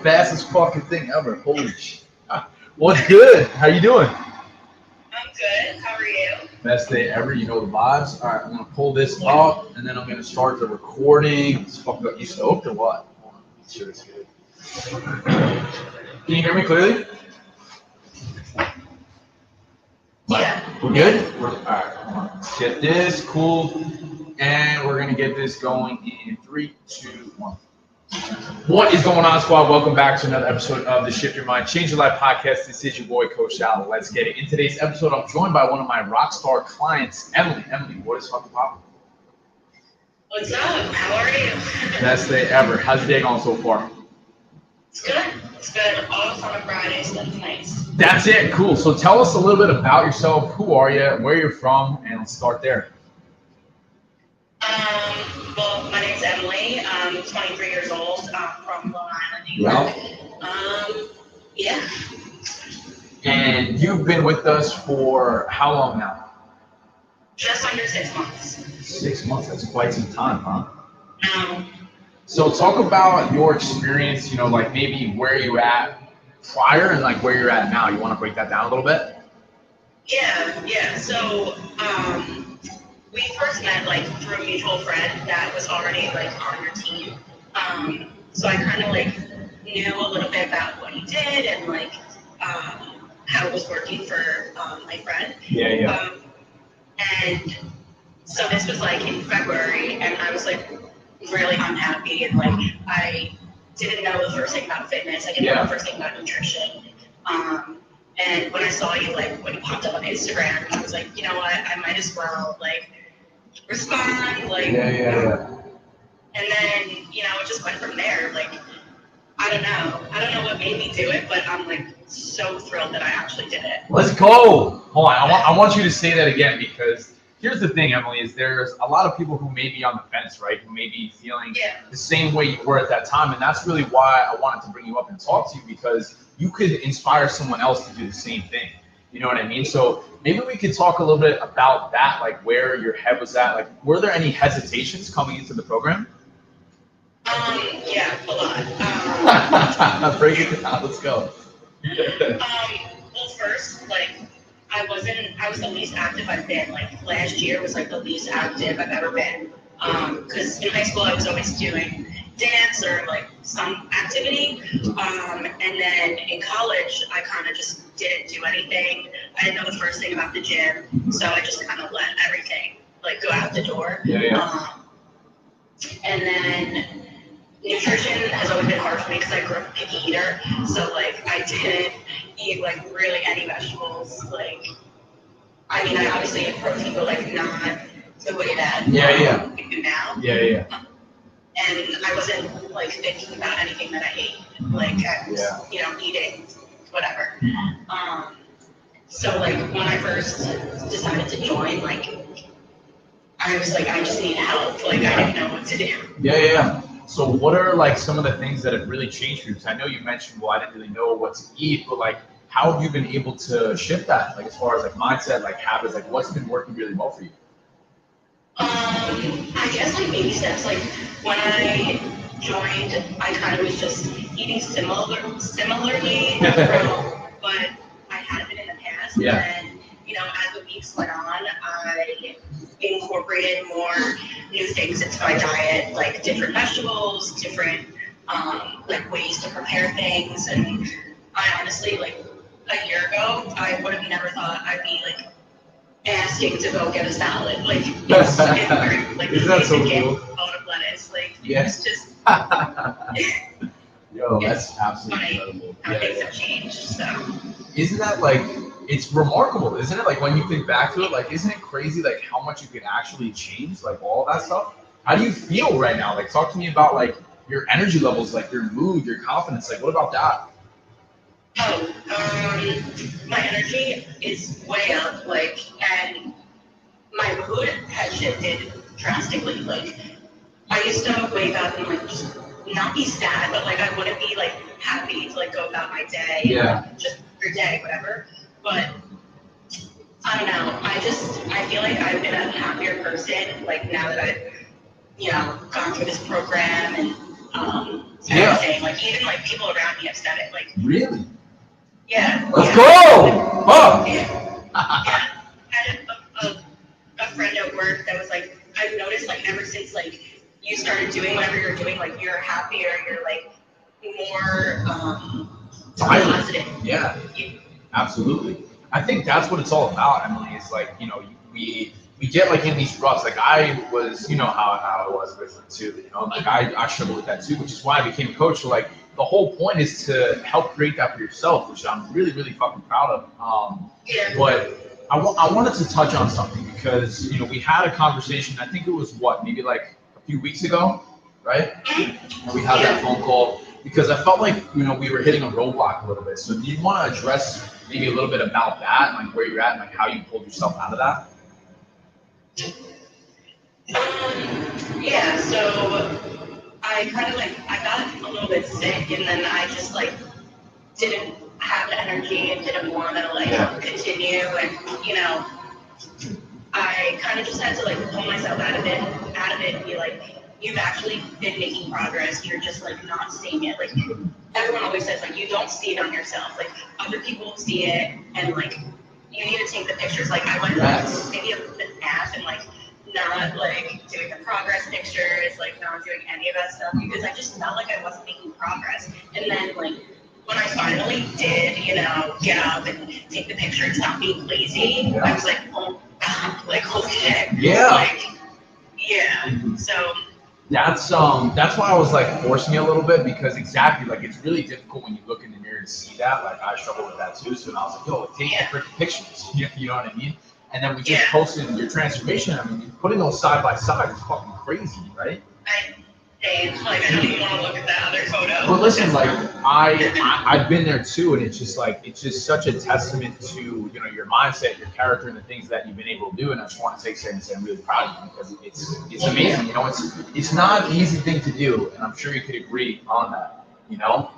fastest fucking thing ever. Holy shit. What's good? How you doing? I'm good. How are you? Best day ever. You know the vibes. All right, I'm gonna pull this up, and then I'm gonna start the recording. It's fucking up. You stoked or what? Hold on. Make sure it's good. Can you hear me clearly? Yeah. We're good? All right, hold on. Let's get this. Cool. And we're going to get this going in 3, 2, 1. What is going on, squad? Welcome back to another episode of the Shift Your Mind, Change Your Life podcast. This is your boy, Coach Al. Let's get it. In today's episode, I'm joined by one of my ROCKSTAR clients, Emily. Emily, what is fucking poppin'? What's up? How are you? Best day ever. How's your day going so far? It's good. It's good. Off on a Friday, so that's nice. That's it. Cool. So tell us a little bit about yourself. Who are you? Where you're from? And let's start there. Well, my name's Emily. I'm 23 years old. I'm from Long Island, New York. Yeah. And you've been with us for how long now? Just under 6 months. 6 months. That's quite some time, huh? Um, So talk about your experience, you know, like maybe where you at prior and like where you're at now. You want to break that down a little bit? yeah. So, we first met like through a mutual friend that was already like on your team. So I kind of like knew a little bit about what he did and like how it was working for my friend. Yeah. And so this was like in February, and I was like really unhappy, and like I didn't know the first thing about fitness. I didn't know the first thing about nutrition. And when I saw you, like when you popped up on Instagram, I was like, you know what, I might as well like respond, like. Yeah. And then it just went from there. Like I don't know what made me do it, but I'm like so thrilled that I actually did it. Let's go. Hold on. I want you to say that again, because here's the thing, Emily, is there's a lot of people who may be on the fence, right? Who may be feeling the same way you were at that time. And that's really why I wanted to bring you up and talk to you, because you could inspire someone else to do the same thing. You know what I mean? So maybe we could talk a little bit about that, like where your head was at. Like, were there any hesitations coming into the program? Yeah, a lot. Break it down. Let's go. Well, first, like, I was the least active I've been. Like, last year was like the least active I've ever been. Because in high school I was always doing dance or like some activity. And then in college I kind of just didn't do anything. I didn't know the first thing about the gym, so I just kind of let everything like go out the door. And then nutrition has always been hard for me because I grew up a picky eater. So like I didn't eat like really any vegetables. Like I mean I obviously eat protein, but like not the way that we do now. And I wasn't like thinking about anything that I ate. Like I was, eating whatever. So like when I first decided to join, like I was like, I just need help. Like I didn't know what to do. Yeah. So what are like some of the things that have really changed for you? Because I know you mentioned, well, I didn't really know what to eat, but like, how have you been able to shift that? Like as far as like mindset, like habits, like what's been working really well for you? I guess like baby steps. Like when I joined, I kind of was just eating similarly, but I hadn't been in the past. And as the weeks went on, I incorporated more new things into my diet, like different vegetables, different like ways to prepare things. And I honestly, like a year ago, I would have never thought I'd be like asking to go get a salad. Like it's weird. Like isn't that so cool? Bowl of lettuce. Like yes. It's just Yo, that's absolutely incredible. How things have changed. So isn't that like, it's remarkable, isn't it? Like when you think back to it, like isn't it crazy like how much you can actually change, like all that stuff? How do you feel right now? Like talk to me about like your energy levels, like your mood, your confidence. Like what about that? My energy is way up, like, and my mood has shifted drastically. Like I used to wake up and like just not be sad, but like I wouldn't be like happy to like go about my day. Just your day, whatever. But I don't know. I feel like I've been a happier person. Like now that I've, gone through this program and everything. Like even like people around me have said it. Like really? Yeah. Let's go! Fuck! Yeah. I had a friend at work that was like, I've noticed like ever since like you started doing whatever you're doing, like you're happier, you're like more positive. Yeah, absolutely. I think that's what it's all about, Emily. Is like, you know, we get like in these ruts. Like I was, you know how I was with it too. You know, like I struggled with that too, which is why I became a coach. So like the whole point is to help create that for yourself, which I'm really fucking proud of. But I wanted to touch on something because, you know, we had a conversation. I think it was maybe like a few weeks ago, right? We had that phone call because I felt like, you know, we were hitting a roadblock a little bit. So do you want to address maybe a little bit about that, like where you're at and like how you pulled yourself out of that? Yeah, so I kind of like, I got a little bit sick and then I just like didn't have the energy and didn't want to like continue, and you know, I kind of just had to like pull myself out of it and be like, you've actually been making progress, you're just like not seeing it. Like everyone always says, like you don't see it on yourself, like other people see it, and like you need to take the pictures. Like I went maybe a nap and like not like doing the progress pictures, like not doing any of that stuff because I just felt like I wasn't making progress. And then like when I finally did, you know, get up and take the picture and stop being lazy, I was like, oh God, like holy shit. Yeah. Like, yeah. So that's why I was like forcing it a little bit, because exactly, like it's really difficult when you look in the mirror and see that. Like I struggle with that too. So I was like, yo, take the freaking pictures. You know what I mean? And then we just posted your transformation. I mean, putting those side by side is fucking crazy, right? I don't even want to look at that other photo. But listen, like I've been there too, and it's just such a testament to, you know, your mindset, your character, and the things that you've been able to do. And I just want to take a second and say I'm really proud of you, because it's amazing. You know, it's not an easy thing to do, and I'm sure you could agree on that. You know,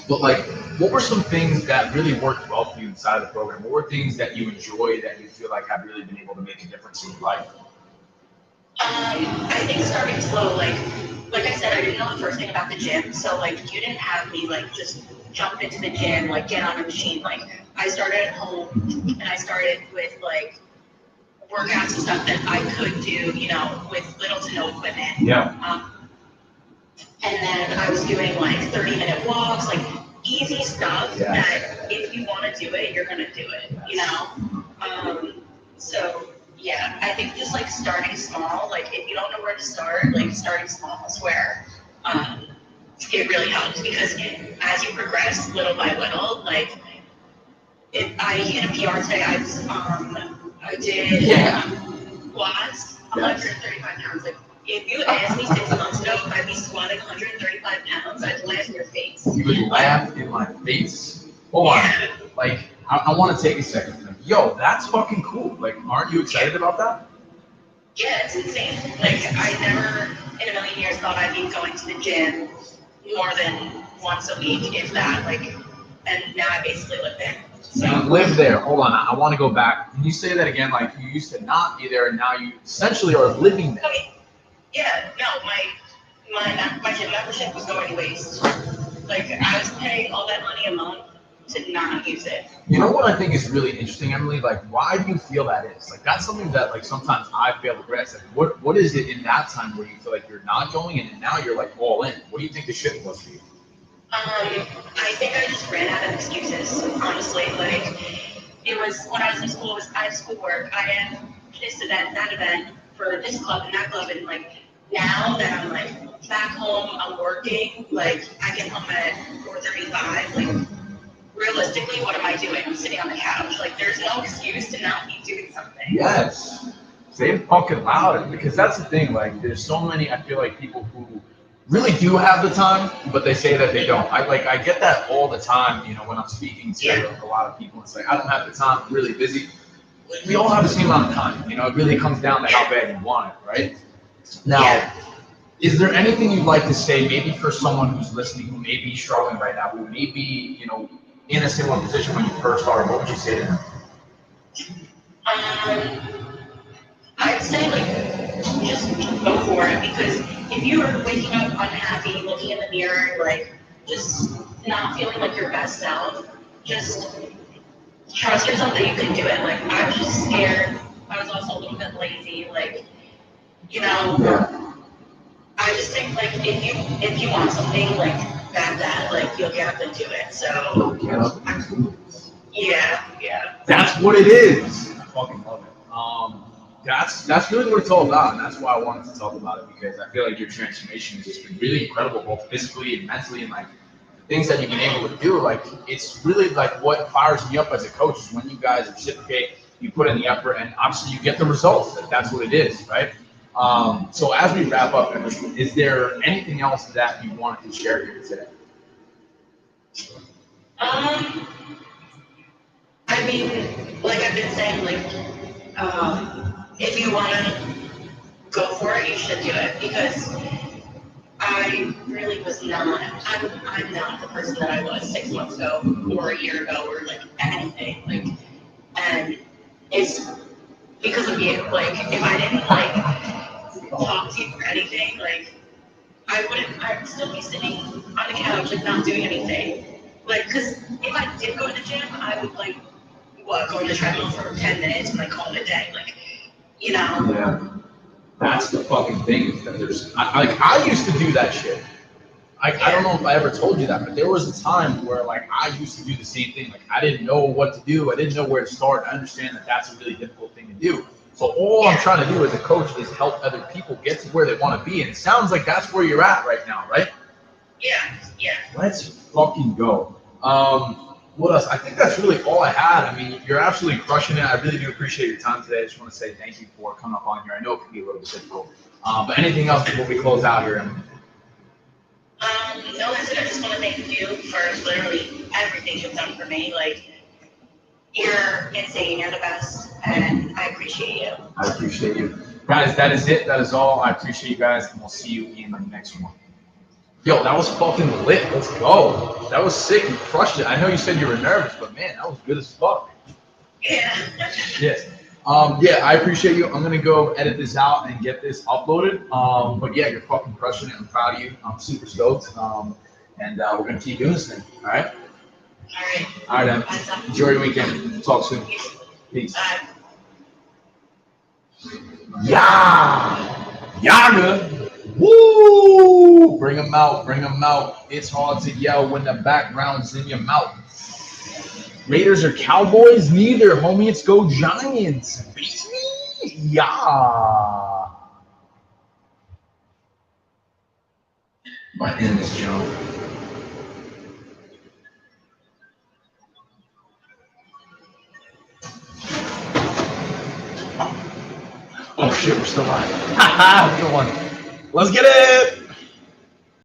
but like, what were some things that really worked well for you inside of the program? What were things that you enjoy that you feel like have really been able to make a difference in your life? I think starting slow, like I said, I didn't know the first thing about the gym, so like you didn't have me like just jump into the gym, like get on a machine. Like I started at home and I started with like workouts and stuff that I could do, you know, with little to no equipment. Yeah. And then I was doing like 30-minute walks, like easy stuff that if you want to do it, you're gonna do it, you know. So. Yeah, I think just like starting small, like if you don't know where to start, like starting small is where it really helps, because as you progress little by little, like I hit a PR today. I did squats, 135 pounds. Like if you asked me 6 months ago if I'd be squatting 135 pounds, I'd laugh in your face. You would laugh in my face. Hold on, like I want to take a second. Yo, that's fucking cool. Like, aren't you excited about that? Yeah, it's insane. Like, I never in a million years thought I'd be going to the gym more than once a week, if that. Like, and now I basically live there. So. You live there. Hold on, I want to go back. Can you say that again? Like, you used to not be there, and now you essentially are living there. Okay. Yeah, no, my gym membership was going to waste. Like, I was paying all that money a month to not use it. You know what I think is really interesting, Emily? Like, why do you feel that is? Like, that's something that, like, sometimes I fail to grasp. Like, what is it in that time where you feel like you're not going, and now you're, like, all in? What do you think the shift was for you? I think I just ran out of excuses, honestly. Like, it was, when I was in school, I had schoolwork. I had this event, that event, for this club and that club, and, like, now that I'm, like, back home, I'm working, like, I get home at 4:35, like, realistically, what am I doing? I'm sitting on the couch. Like, there's no excuse to not be doing something. Yes. Say it fucking loud, because that's the thing. Like, there's so many, I feel like, people who really do have the time, but they say that they don't. I get that all the time, you know, when I'm speaking to like, a lot of people. It's like, I don't have the time, I'm really busy. We all have the same amount of time. You know, it really comes down to how bad you want it, right? Now, is there anything you'd like to say, maybe for someone who's listening, who may be struggling right now, who may be, you know, in a similar position when you first started? What would you say to them? I'd say, like, just go for it. Because if you are waking up unhappy, looking in the mirror, like just not feeling like your best self, just trust yourself that you can do it. Like I was just scared. I was also a little bit lazy. Like, you know, I just think like if you want something like that, like you'll get up and do it. So yeah. That's what it is. I fucking love it. That's really what it's all about, and that's why I wanted to talk about it, because I feel like your transformation has just been really incredible, both physically and mentally, and like the things that you've been able to do. Like it's really like what fires me up as a coach is when you guys reciprocate, you put in the effort, and obviously you get the results. That's what it is, right? So as we wrap up, is there anything else that you wanted to share here today? I mean, like I've been saying, like, if you want to go for it, you should do it, because I really was not, I'm not the person that I was 6 months ago or a year ago or like anything, like, and it's because of you. Like, if I didn't like talk to you or anything, like, I'd still be sitting on the couch, like, not doing anything. Like, because if I did go to the gym, I would, like, go on the treadmill for 10 minutes and, like, call it a day. Like, you know? Yeah. That's the fucking thing. Is that I used to do that shit. I don't know if I ever told you that, but there was a time where, like, I used to do the same thing. Like, I didn't know what to do. I didn't know where to start. I understand that that's a really difficult thing to do. So all I'm trying to do as a coach is help other people get to where they want to be. And it sounds like that's where you're at right now, right? Yeah. Let's fucking go. What else? I think that's really all I had. I mean, you're absolutely crushing it. I really do appreciate your time today. I just want to say thank you for coming up on here. I know it can be a little bit difficult. But anything else before we close out here, Emily? No, that's it. I just want to thank you for literally everything you've done for me. Like, you're insane. You're the best. And I appreciate you. I appreciate you. Guys, that is it. That is all. I appreciate you guys, and we'll see you in the next one. Yo, that was fucking lit. Let's go. That was sick. You crushed it. I know you said you were nervous, but man, that was good as fuck. Yeah. Yes. Yeah, I appreciate you. I'm gonna go edit this out and get this uploaded. But yeah, you're fucking crushing it. I'm proud of you. I'm super stoked. And we're gonna keep doing this thing. All right. All right, Em. Enjoy your weekend. Talk soon. Peace. Yaga. Woo! Bring them out. Bring them out. It's hard to yell when the background's in your mouth. Raiders or Cowboys? Neither, homie. It's go Giants. Baby. Yeah. My name is Joe. Oh shit, we're still live. Haha, good one. Let's get it.